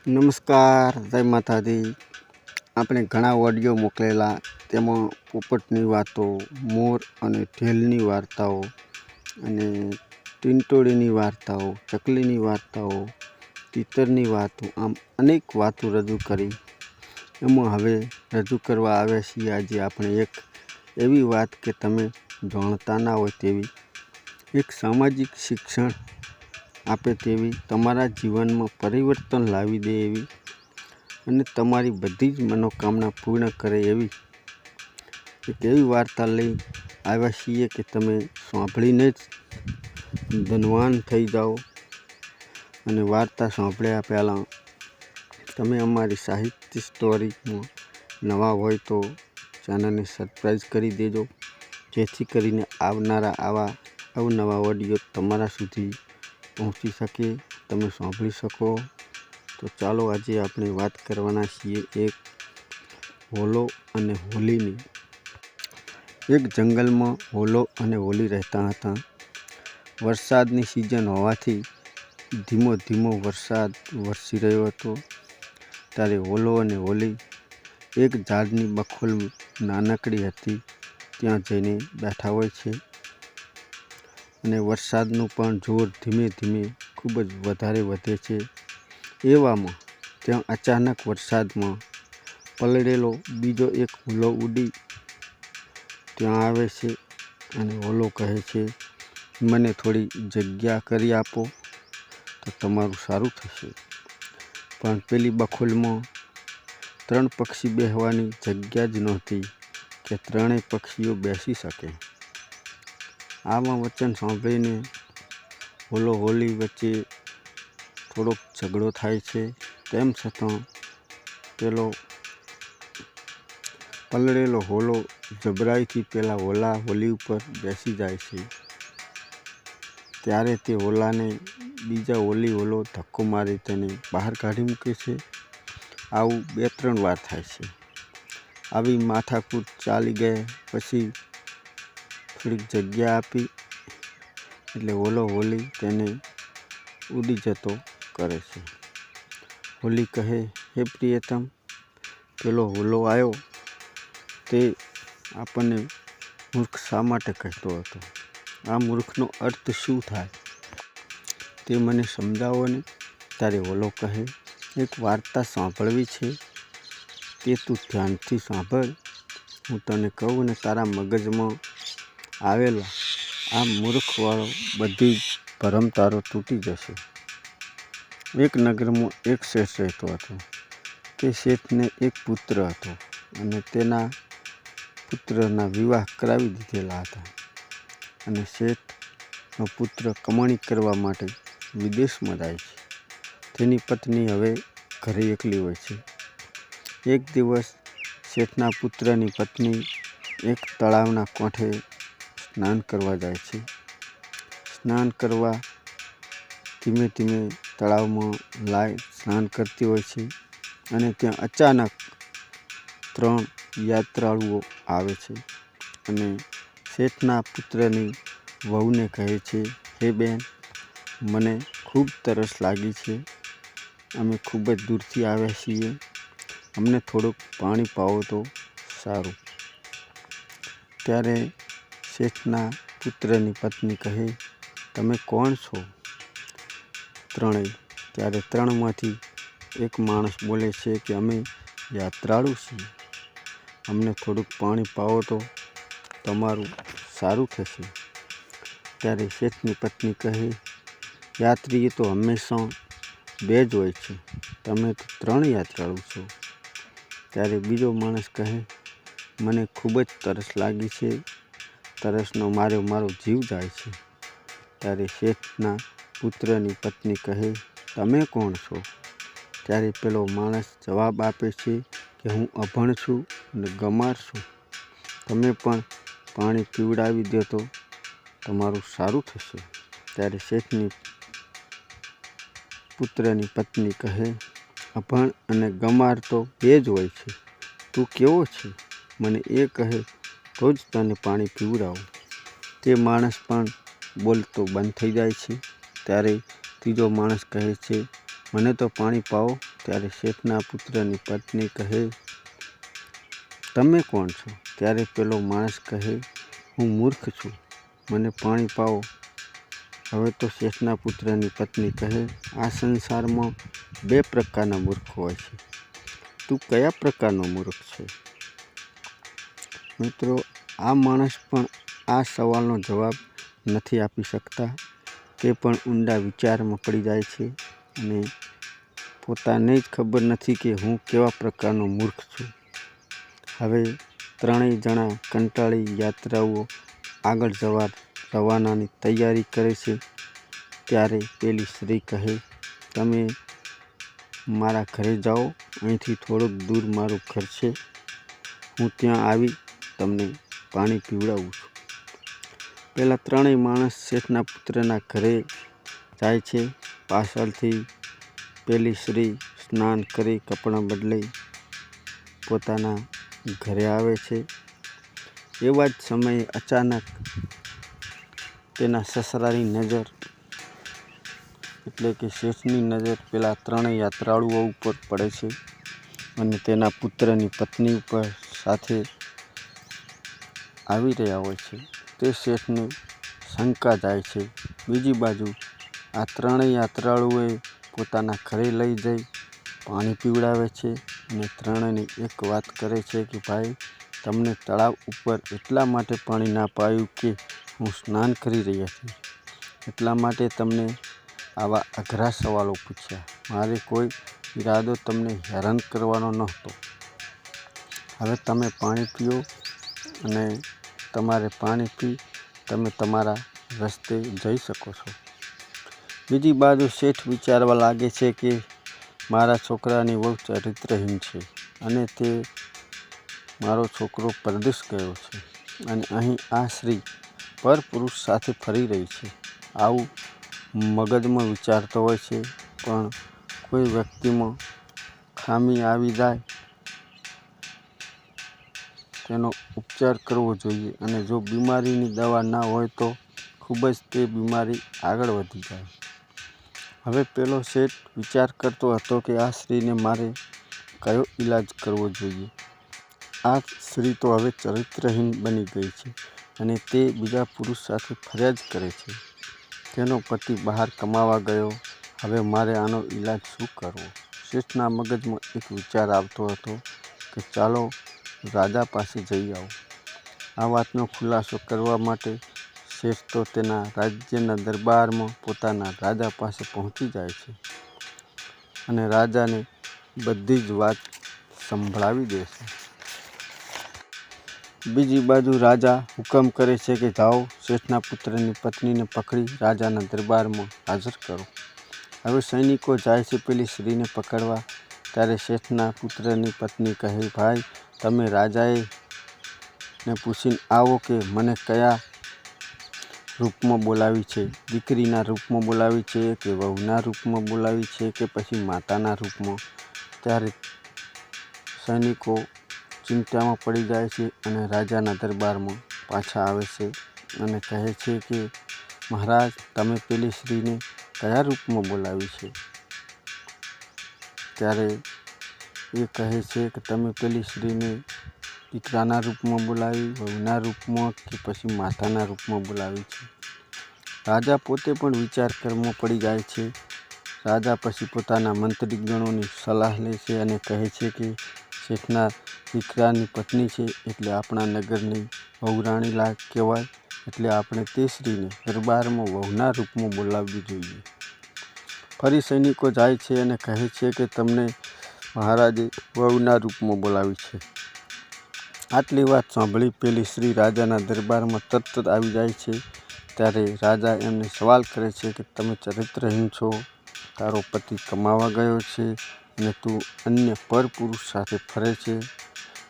નમસ્કાર, જય માતાજી. આપણે ઘણા ઓડિયો મોકલેલા, તેમાં પોપટની વાતો, મોર અને ઢેલની વાર્તાઓ અને ટીંટોળીની વાર્તાઓ, ચકલીની વાર્તાઓ, તીતરની વાતો, આમ અનેક વાતો રજૂ કરી. એમાં હવે રજૂ કરવા આવ્યા છીએ આજે આપણે એક એવી વાત કે તમે જાણતા ના હોય તેવી, એક સામાજિક શિક્ષણ આપે તેવી, તમારા જીવનમાં પરિવર્તન લાવી દે એવી અને તમારી બધી જ મનોકામના પૂર્ણ કરે એવી એક એવી વાર્તા લઈ આવ્યા છીએ કે તમે સાંભળીને જ ધનવાન થઈ જાઓ. અને વાર્તા સાંભળ્યા પહેલાં તમે અમારી સાહિત્ય સ્ટોરીમાં નવા હોય તો ચેનલને સબસ્ક્રાઈબ કરી દેજો, જેથી કરીને આવનારા આવા અવનવા ઓડિયો તમારા સુધી પહોંચી શકે, તમે સાંભળી શકો. તો ચાલો આજે આપણે વાત કરવાના છીએ એક હોલો અને હોલીની. એક જંગલમાં હોલો અને હોલી રહેતા હતા. વરસાદની સિઝન હોવાથી ધીમો ધીમો વરસાદ વરસી રહ્યો હતો. ત્યારે હોલો અને હોલી એક ઝાડની બખોલ નાનકડી હતી ત્યાં જઈને બેઠા હોય છે. અને વરસાદનું પણ જોર ધીમે ધીમે ખૂબ જ વધારે વધે છે. એવામાં ત્યાં અચાનક વરસાદમાં પલળેલો બીજો એક હોલો ઉડી ત્યાં આવે છે અને હોલો કહે છે, મને થોડી જગ્યા કરી આપો તો તમારું સારું થશે. પણ પેલી બખોલમાં 3 પક્ષી બેસવાની જગ્યા જ નહોતી કે ત્રણેય પક્ષીઓ બેસી શકે. આમાં વચન સાંભળીને હોલો હોલી વચ્ચે થોડોક ઝઘડો થાય છે. તેમ છતાં પેલો પલળેલો હોલો જબરાઈથી પેલા હોલી ઉપર બેસી જાય છે. ત્યારે તે હોલાને બીજા હોલો ધક્કો મારી તેને બહાર કાઢી મૂકે છે. આવું 2-3 વાર થાય છે. આવી માથાકૂટ ચાલી ગયા પછી થોડીક જગ્યા આપી એટલે હોલી તેને ઉડી જતો કરે છે. હોલી કહે, હે પ્રિયતમ, પેલો હોલો આવ્યો તે આપણને મૂર્ખ શા માટે કહેતો હતો? આ મૂર્ખનો અર્થ શું થાય તે મને સમજાવો ને. ત્યારે હોલો કહે, એક વાર્તા સાંભળવી છે તે તું ધ્યાનથી સાંભળ. હું તને કહું ને તારા મગજમાં આવેલો આ મૂર્ખવાળો બધી જ ભરમ તારો તૂટી જશે. એક નગરમાં એક શેઠ રહેતો હતો. તે શેઠને એક પુત્ર હતો અને તેના પુત્રના વિવાહ કરાવી દીધેલા હતા. અને શેઠનો પુત્ર કમાણી કરવા માટે વિદેશમાં જાય છે. તેની પત્ની હવે ઘરે એકલી હોય છે. એક દિવસ શેઠના પુત્રની પત્ની એક તળાવના કાંઠે સ્નાન કરવા જાય છે. સ્નાન કરવા ધીમે ધીમે તળાવમાં સ્નાન કરતી હોય છે અને ત્યાં અચાનક 3 યાત્રાળુઓ આવે છે અને શેઠના પુત્રની વહુને કહે છે, હે બેન, મને ખૂબ તરસ લાગી છે. અમે ખૂબ જ દૂરથી આવ્યા છીએ. અમને થોડુંક પાણી પાવો તો સારું. ત્યારે શેઠના પુત્રની પત્ની કહે, તમે કોણ છો? ત્રણેય. ત્યારે 3માંથી એક માણસ બોલે છે કે અમે યાત્રાળુ છીએ. અમને થોડુંક પાણી પાવો તો તમારું સારું થશે. ત્યારે શેઠની પત્ની કહે, યાત્રી તો હંમેશા 2 જ હોય છે, તમે તો 3 યાત્રાળુ છો. ત્યારે બીજો માણસ કહે, મને ખૂબ જ તરસ લાગી છે. તરસનો મારો જીવ જાય છે. ત્યારે શેઠના પુત્રની પત્ની કહે, તમે કોણ છો? ત્યારે પેલો માણસ જવાબ આપે છે કે હું અભણ છું અને ગમાર છું. તમે પણ પાણી પીવડાવી દો તો તમારું સારું થશે. ત્યારે શેઠની પુત્રની પત્ની કહે, અભણ અને ગમાર તો 2 જ હોય છે. તું કેવો છે? મને એ કહે તો જ તને પાણી પીવડાવું. તે માણસ પણ બોલતો બંધ થઈ જાય છે. ત્યારે ત્રીજો માણસ કહે છે, મને તો પાણી પાવો ત્યારે શેઠના પુત્રની પત્ની કહે, તમે કોણ છો? ત્યારે પેલો માણસ કહે, હું મૂર્ખ છું, મને પાણી પાવો. હવે તો શેઠના પુત્રની પત્ની કહે, આ સંસારમાં 2 પ્રકારના મૂર્ખ હોય છે. તું કયા પ્રકારનો મૂર્ખ છે? મિત્રો, આ માણસ પણ આ સવાલનો જવાબ નથી આપી શકતા. તે પણ ઊંડા વિચારમાં પડી જાય છે અને પોતાને જ ખબર નથી કે હું કેવા પ્રકારનો મૂર્ખ છું. હવે ત્રણેય જણા કંટાળી યાત્રાઓ આગળ જવા રવાનાની તૈયારી કરે છે. ત્યારે પેલી સ્ત્રી કહે, તમે મારા ઘરે જાઓ, અહીંથી થોડુંક દૂર મારું ઘર છે. હું ત્યાં આવી તમને પાણી પીવડાવું છું. પેલા ત્રણેય માણસ શેઠના પુત્રના ઘરે જાય છે. પાછળથી પેલી સ્ત્રી સ્નાન કરી કપડાં બદલી પોતાના ઘરે આવે છે. એવા જ સમયે અચાનક તેના સસરાની નજર એટલે કે શેઠની નજર પેલા ત્રણેય યાત્રાળુઓ ઉપર પડે છે અને તેના પુત્રની પત્ની ઉપર સાથે આવી રહ્યા હોય છે. તે શેઠને શંકા જાય છે. બીજી બાજુ આ ત્રણેય યાત્રાળુઓએ પોતાના ઘરે લઈ જઈ પાણી પીવડાવે છે અને ત્રણેયને એક વાત કરે છે કે ભાઈ, તમને તળાવ ઉપર એટલા માટે પાણી ના પાયું કે હું સ્નાન કરી રહ્યા છું, એટલા માટે તમને આવા અઘરા સવાલો પૂછ્યા. મારે કોઈ ઈરાદો તમને હેરાન કરવાનો નહોતો. હવે તમે પાણી પીઓ અને તમારે પાણી પી તમે તમારા રસ્તે જઈ શકો છો. બીજી બાજુ શેઠ વિચારવા લાગે છે કે મારા છોકરાની બહુ ચરિત્રહીન છે અને તે મારો છોકરો પરદેશ ગયો છે અને અહીં આ સ્ત્રી પરપુરુષ સાથે ફરી રહી છે. આવું મગજમાં વિચારતો હોય છે. પણ કોઈ વ્યક્તિમાં ખામી આવી જાય તેનો ઉપચાર કરવો જોઈએ અને જો બીમારીની દવા ના હોય તો ખૂબ જ તે બીમારી આગળ વધી જાય. હવે પેલો શેઠ વિચાર કરતો હતો કે આ સ્ત્રીને મારે કયો ઈલાજ કરવો જોઈએ. આ સ્ત્રી તો હવે ચરિત્રહીન બની ગઈ છે અને તે બીજા પુરુષ સાથે ફર્યા જ કરે છે. તેનો પતિ બહાર કમાવા ગયો. હવે મારે આનો ઈલાજ શું કરવો? શેઠના મગજમાં એક વિચાર આવતો હતો કે ચાલો રાજા પાસે જઈ આવો. આ વાતનો ખુલાસો કરવા માટે શેઠ તો તેના રાજ્યના દરબારમાં પોતાના રાજા પાસે પહોંચી જાય છે અને રાજાને બધી જ વાત સંભળાવી દે છે. બીજી બાજુ રાજા હુકમ કરે છે કે જાઓ, શેઠના પુત્રની પત્નીને પકડી રાજાના દરબારમાં હાજર કરો. હવે સૈનિકો જાય છે પેલી સ્ત્રીને પકડવા. ત્યારે શેઠના પુત્રની પત્ની કહે, ભાઈ, તમે રાજાએ ને પૂછીને આવો કે મને કયા રૂપમાં બોલાવી છે, દીકરીના રૂપમાં બોલાવી છે કે વહુના રૂપમાં બોલાવી છે કે પછી માતાના રૂપમાં. ત્યારે સૈનિકો ચિંતામાં પડી જાય છે અને રાજાના દરબારમાં પાછા આવે છે અને કહે છે કે મહારાજ, તમે પેલી સ્ત્રીને કયા રૂપમાં બોલાવી છે? ત્યારે એ કહે છે કે તમે પેલી સ્ત્રીને દીકરાના રૂપમાં બોલાવી, વહુના રૂપમાં કે પછી માતાના રૂપમાં બોલાવી છે. રાજા પોતે પણ વિચાર કરવામાં પડી જાય છે. રાજા પછી પોતાના મંત્રીગણોની સલાહ લે છે અને કહે છે કે શેઠના દીકરાની પત્ની છે એટલે આપણા નગરની વહુરાણી લાયક કહેવાય, એટલે આપણે તે સ્ત્રીને દરબારમાં વહુના રૂપમાં બોલાવવી જોઈએ. ફરી સૈનિકો જાય છે અને કહે છે કે તમને મહારાજે વહુના રૂપમાં બોલાવી છે. આટલી વાત સાંભળી પેલી સ્ત્રી રાજાના દરબારમાં તરત જ આવી જાય છે. ત્યારે રાજા એમને સવાલ કરે છે કે તમે ચરિત્રહીન છો, તારો પતિ કમાવા ગયો છે અને તું અન્ય પરપુરુષ સાથે ફરે છે.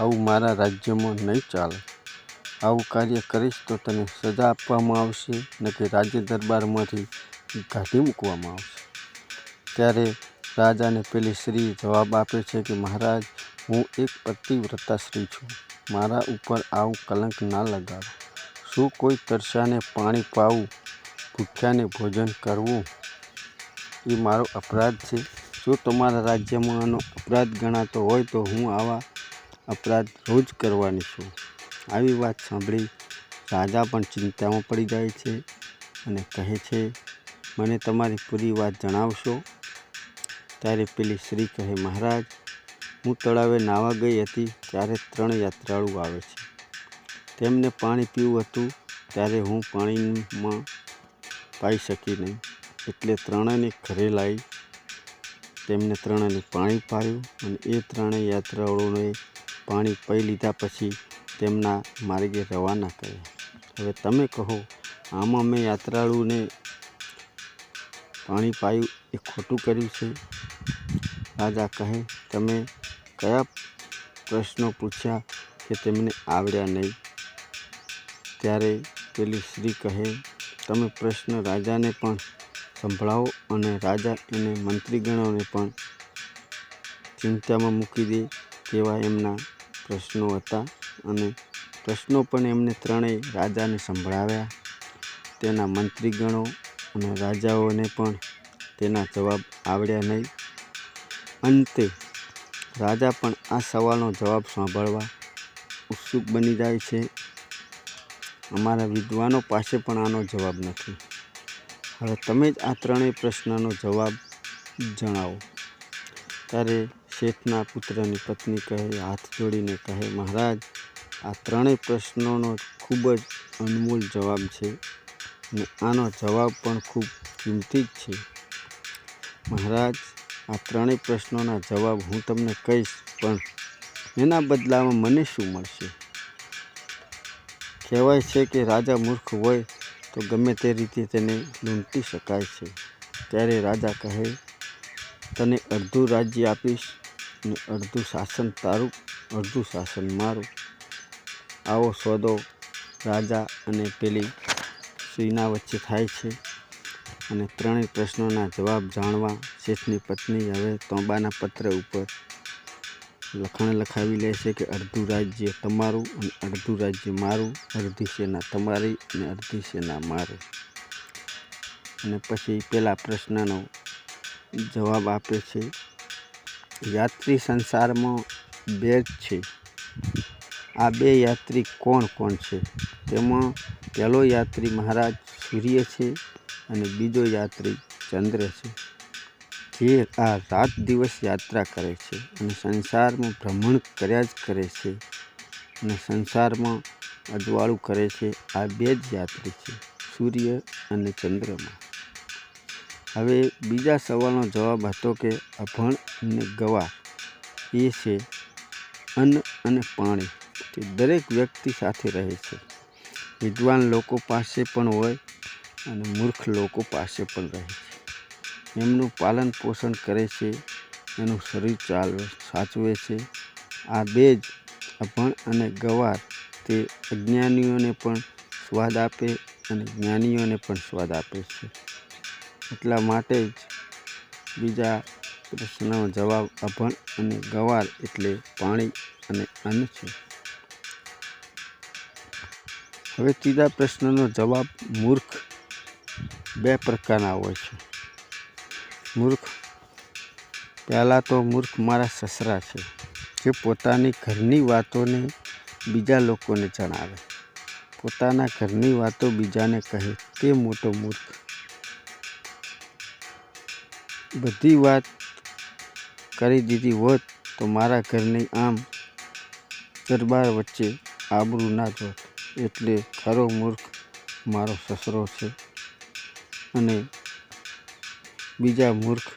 આવું મારા રાજ્યમાં નહીં ચાલે. આવું કાર્ય કરીશ તો તને સજા આપવામાં આવશે ને કે રાજ્ય દરબારમાંથી કાઢી મૂકવામાં આવશે. ત્યારે રાજાને પેલી સ્ત્રી જવાબ આપે છે કે મહારાજ, હું એક પતિવ્રતા સ્ત્રી છું, મારા ઉપર આવું કલંક ના લગાડો. શું કોઈ તરસ્યાને પાણી પાવું, ભૂખ્યાને ભોજન કરવું એ મારો અપરાધ છે. જો તમારા રાજ્યમાં આનો અપરાધ ગણાતો હોય તો હું આવા અપરાધ રોજ કરવાની છું. આવી વાત સાંભળી રાજા પણ ચિંતામાં પડી જાય છે અને કહે છે, મને તમારી પૂરી વાત જણાવશો? ત્યારે પેલી સ્ત્રી કહે, મહારાજ, હું તળાવે નાહવા ગઈ હતી ત્યારે 3 યાત્રાળુ આવે છે. તેમને પાણી પીવું હતું ત્યારે હું પાણીમાં પાઈ શકી નહીં, એટલે 3ને ઘરે લાવી તેમને 3ને પાણી પાયું અને એ 3 યાત્રાળુઓએ પાણી પી લીધા પછી તેમના માર્ગે રવાના કર્યા. હવે તમે કહો, આમાં મેં યાત્રાળુને પાણી પાયું એ ખોટું કર્યું છે? રાજા કહે, તમે કયા પ્રશ્નો પૂછ્યા કે તેમને આવડ્યા નહીં? ત્યારે પેલી સ્ત્રી કહે, તમે પ્રશ્ન રાજાને પણ સંભળાવો. અને રાજા અને મંત્રીગણોને પણ ચિંતામાં મૂકી દે તેવા એમના પ્રશ્નો હતા. અને પ્રશ્નો પણ એમને 3 રાજાને સંભળાવ્યા. તેના મંત્રીગણો અને રાજાઓને પણ તેના જવાબ આવડ્યા નહીં. અંતે રાજા પણ આ સવાલનો જવાબ સાંભળવા ઉત્સુક બની જાય છે. અમારા વિદ્વાનો પાસે પણ આનો જવાબ નથી. હવે તમે જ આ 3 પ્રશ્નનો જવાબ જણાવો. ત્યારે શેઠના પુત્રની પત્ની કહે, હાથ જોડીને કહે, મહારાજ, આ 3 પ્રશ્નોનો ખૂબ જ અનમોલ જવાબ છે અને આનો જવાબ પણ ખૂબ કિંમતી જ છે. મહારાજ, આ 3 પ્રશ્નોના જવાબ હું તમને કહીશ, પણ એના બદલામાં મને શું મળશે? કહેવાય છે કે રાજા મૂર્ખ હોય તો ગમે તે રીતે તેને લૂંટી શકાય છે. ત્યારે રાજા કહે, તને અડધું રાજ્ય આપીશ અને અડધું શાસન તારું, અડધું શાસન મારું. આવો સોદો રાજા અને પેલી સ્ત્રીના વચ્ચે થાય છે. અને 3 પ્રશ્નોના જવાબ જાણવા શેઠની પત્ની હવે તાંબાના પત્ર ઉપર લખાણ લખાવી લે છે કે અડધું રાજ્ય તમારું અને અડધું રાજ્ય મારું, અડધી સેના તમારી અને અડધી સેના મારી. અને પછી પેલા પ્રશ્નનો જવાબ આપે છે, યાત્રી સંસારમાં 2 જ છે. આ 2 યાત્રી કોણ કોણ છે? તેમાં પહેલો યાત્રી મહારાજ સૂર્ય છે અને બીજો યાત્રી ચંદ્ર છે, જે આ રાત દિવસ યાત્રા કરે છે અને સંસારમાં ભ્રમણ કર્યા જ કરે છે અને સંસારમાં અજવાળું કરે છે. આ 2 જ યાત્રી છે, સૂર્ય અને ચંદ્રમાં. હવે બીજા સવાલનો જવાબ હતો કે અભણ અને ગવાર એ છે અન્ન અને પાણી, તે દરેક વ્યક્તિ સાથે રહે છે. વિદ્વાન લોકો પાસે પણ હોય અને મૂર્ખ લોકો પાસે પણ રહે છે. એમનું પાલન પોષણ કરે છે, એનું શરીર સાચવે છે. આ 2 જ અભણ અને ગવાર તે અજ્ઞાનીઓને પણ સ્વાદ આપે અને જ્ઞાનીઓને પણ સ્વાદ આપે છે. એટલા માટે જ બીજા પ્રશ્નનો જવાબ અભણ અને ગવાર એટલે પાણી અને અન્ન છે. હવે ત્રીજા પ્રશ્નનો જવાબ મૂર્ખ 2 પ્રકારના હોય છે. મૂર્ખ, પહેલાં તો મૂર્ખ મારા સસરા છે, જે પોતાની ઘરની વાતોને બીજા લોકોને જણાવે, પોતાના ઘરની વાતો બીજાને કહે, તે મોટો મૂર્ખ. બધી વાત કરી દીધી હોત તો મારા ઘરની આમ દરબાર વચ્ચે આબરૂ ના જોત. એટલે ખરો મૂર્ખ મારો સસરો છે. અને બીજા મૂર્ખ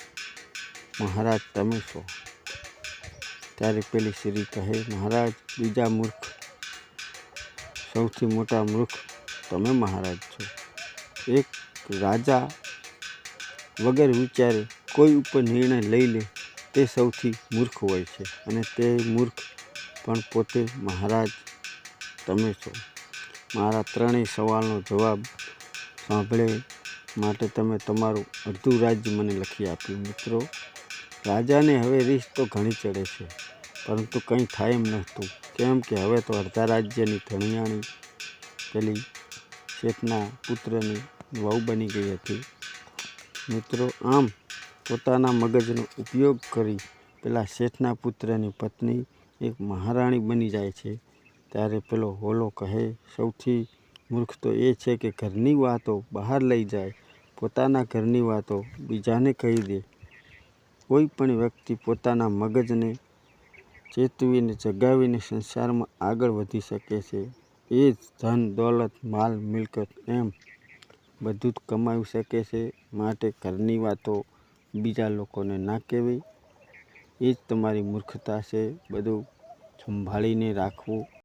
મહારાજ તમે છો. ત્યારે પેલી સ્ત્રી કહે, મહારાજ, બીજા મૂર્ખ, સૌથી મોટા મૂર્ખ તમે મહારાજ છો. એક રાજા વગર વિચારે કોઈ ઉપર નિર્ણય લઈ લે તે સૌથી મૂર્ખ હોય છે, અને તે મૂર્ખ પણ પોતે મહારાજ તમે છો. મારા 3 સવાલનો જવાબ સાંભળે માટે તમે તમારું અડધું રાજ્ય મને લખી આપ્યું. મિત્રો, રાજાને હવે રીસ તો ઘણી ચડે છે, પરંતુ કંઈ થાય એમ નહોતું, કેમ કે હવે તો અડધા રાજ્યની ધણિયાણી પેલી શેઠના પુત્રની વહુ બની ગઈ હતી. મિત્રો, આમ પોતાના મગજનો ઉપયોગ કરી પેલા શેઠના પુત્રની પત્ની એક મહારાણી બની જાય છે ત્યારે પેલો હોલો કહે, સૌથી મૂર્ખ તો એ છે કે ઘરની વાતો બહાર લઈ જાય, પોતાના ઘરની વાતો બીજાને કહી દે. કોઈ પણ વ્યક્તિ પોતાના મગજને ચેતવીને જગાવીને સંસારમાં આગળ વધી શકે છે. એ જ ધન દોલત માલ મિલકત એમ બધું જ કમાવી શકે છે. માટે ઘરની વાતો બીજા લોકોને ના કહેવી, એ જ તમારી મૂર્ખતા છે. બધું સંભાળીને રાખવું.